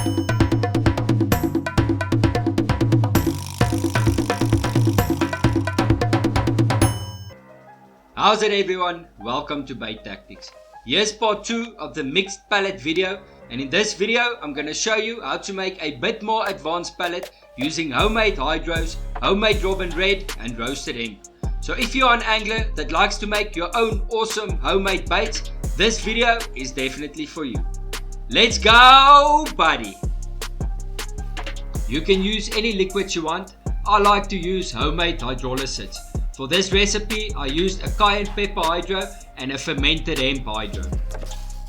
How's it everyone? Welcome to Bait Tactics. Here's part 2 of the mixed pellet video, and in this video I'm going to show you how to make a bit more advanced pellet using homemade hydros, homemade robin red and roasted hemp. So if you're an angler that likes to make your own awesome homemade baits, this video is definitely for you. Let's go buddy! You can use any liquid you want. I like to use homemade hydrolysates. For this recipe I used a cayenne pepper hydro and a fermented hemp hydro.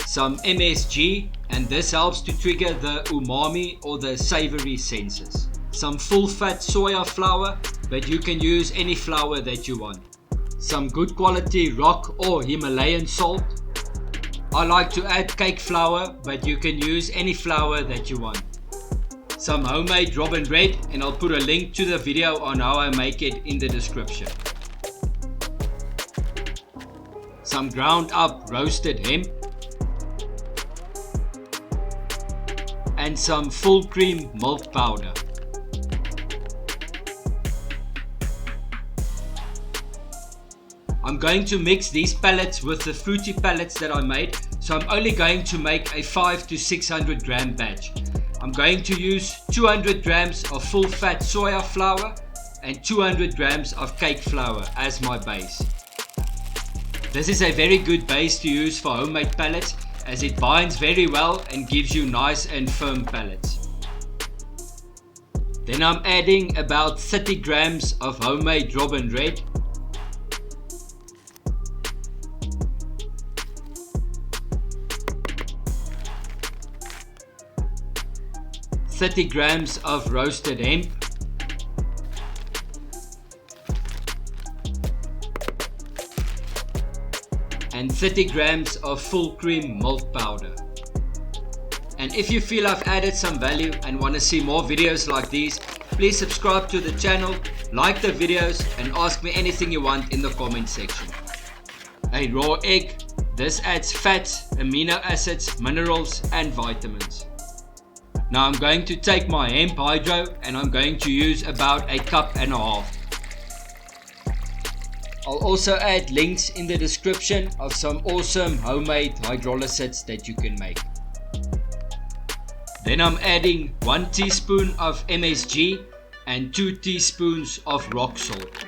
Some MSG, and this helps to trigger the umami or the savory senses. Some full fat soya flour, but you can use any flour that you want. Some good quality rock or Himalayan salt. I like to add cake flour, but you can use any flour that you want. Some homemade robin red, and I'll put a link to the video on how I make it in the description. Some ground up roasted hemp. And some full cream milk powder. I'm going to mix these pellets with the fruity pellets that I made, so I'm only going to make a 500 to 600 gram batch. I'm going to use 200 grams of full fat soya flour and 200 grams of cake flour as my base. This is a very good base to use for homemade pellets as it binds very well and gives you nice and firm pellets. Then I'm adding about 30 grams of homemade robin red. $30 grams of roasted hemp. And 30 grams of full cream milk powder. And if you feel I've added some value and want to see more videos like these, please subscribe to the channel, like the videos and ask me anything you want in the comment section. A raw egg. This adds fats, amino acids, minerals and vitamins. Now I'm going to take my hemp hydro and I'm going to use about a cup and a half. I'll also add links in the description of some awesome homemade hydrolysates that you can make. Then I'm adding 1 teaspoon of MSG and 2 teaspoons of rock salt.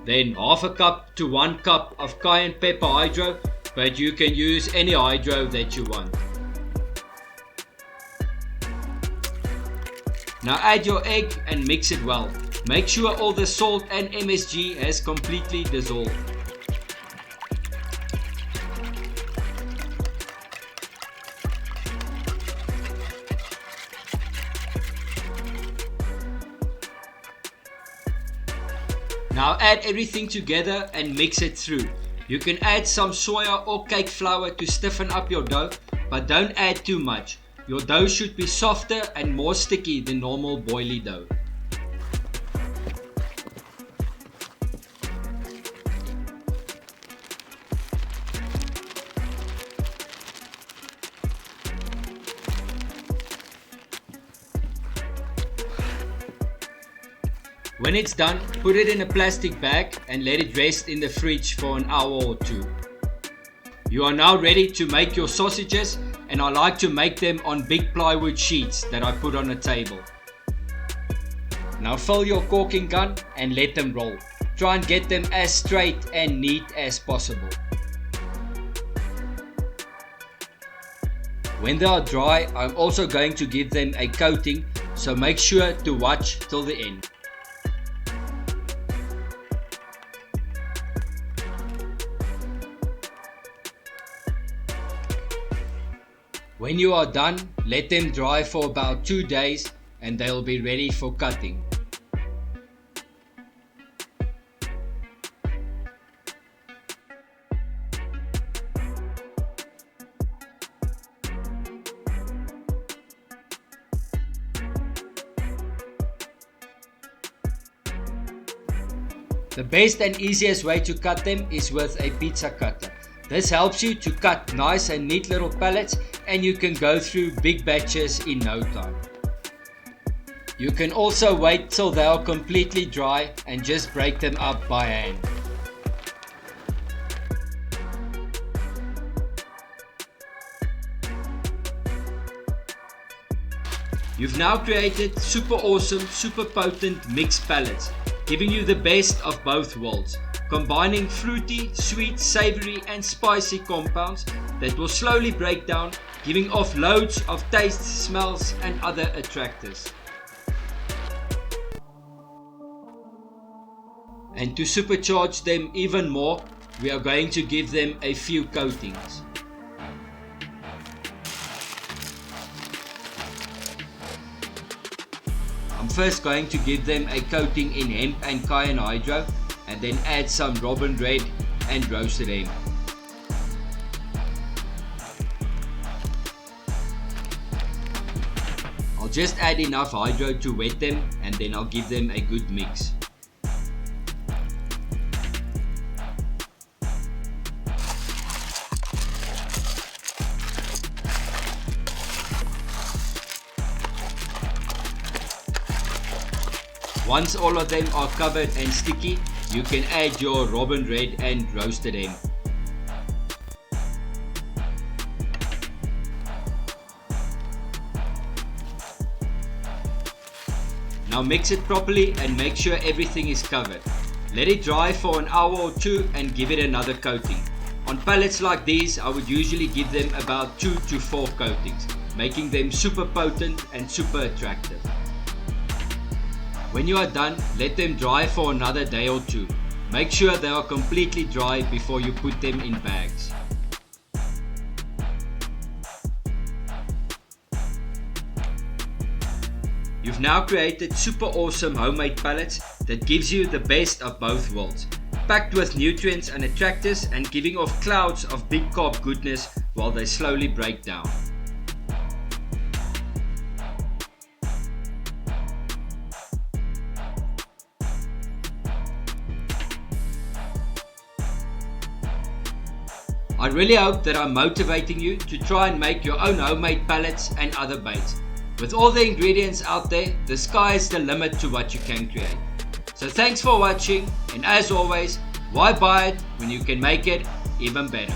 Then half a cup to 1 cup of cayenne pepper hydro, but you can use any hydro that you want. Now add your egg and mix it well. Make sure all the salt and MSG has completely dissolved. Now add everything together and mix it through. You can add some soya or cake flour to stiffen up your dough, but don't add too much. Your dough should be softer and more sticky than normal boily dough. When it's done, put it in a plastic bag and let it rest in the fridge for an hour or 2. You are now ready to make your sausages, and I like to make them on big plywood sheets that I put on a table. Now fill your corking gun and let them roll. Try and get them as straight and neat as possible. When they are dry, I'm also going to give them a coating, so make sure to watch till the end. When you are done, let them dry for about 2 days and they'll be ready for cutting. The best and easiest way to cut them is with a pizza cutter. This helps you to cut nice and neat little pellets, and you can go through big batches in no time. You can also wait till they are completely dry and just break them up by hand. You've now created super awesome, super potent mixed pellets, giving you the best of both worlds, combining fruity, sweet, savory and spicy compounds that will slowly break down, giving off loads of tastes, smells and other attractors. And to supercharge them even more, we are going to give them a few coatings. I'm first going to give them a coating in hemp and cayenne hydro, and then add some robin red and roasted hemp. I'll just add enough hydro to wet them, and then I'll give them a good mix. Once all of them are covered and sticky, you can add your robin red and roasted hemp. Now mix it properly and make sure everything is covered. Let it dry for an hour or two and give it another coating. On pellets like these, I would usually give them about 2 to 4 coatings, making them super potent and super attractive. When you are done, let them dry for another day or two. Make sure they are completely dry before you put them in bags. You've now created super awesome homemade pellets that gives you the best of both worlds, packed with nutrients and attractors and giving off clouds of big carb goodness while they slowly break down. I really hope that I'm motivating you to try and make your own homemade pellets and other baits. With all the ingredients out there, the sky is the limit to what you can create. So thanks for watching, and as always, why buy it when you can make it even better?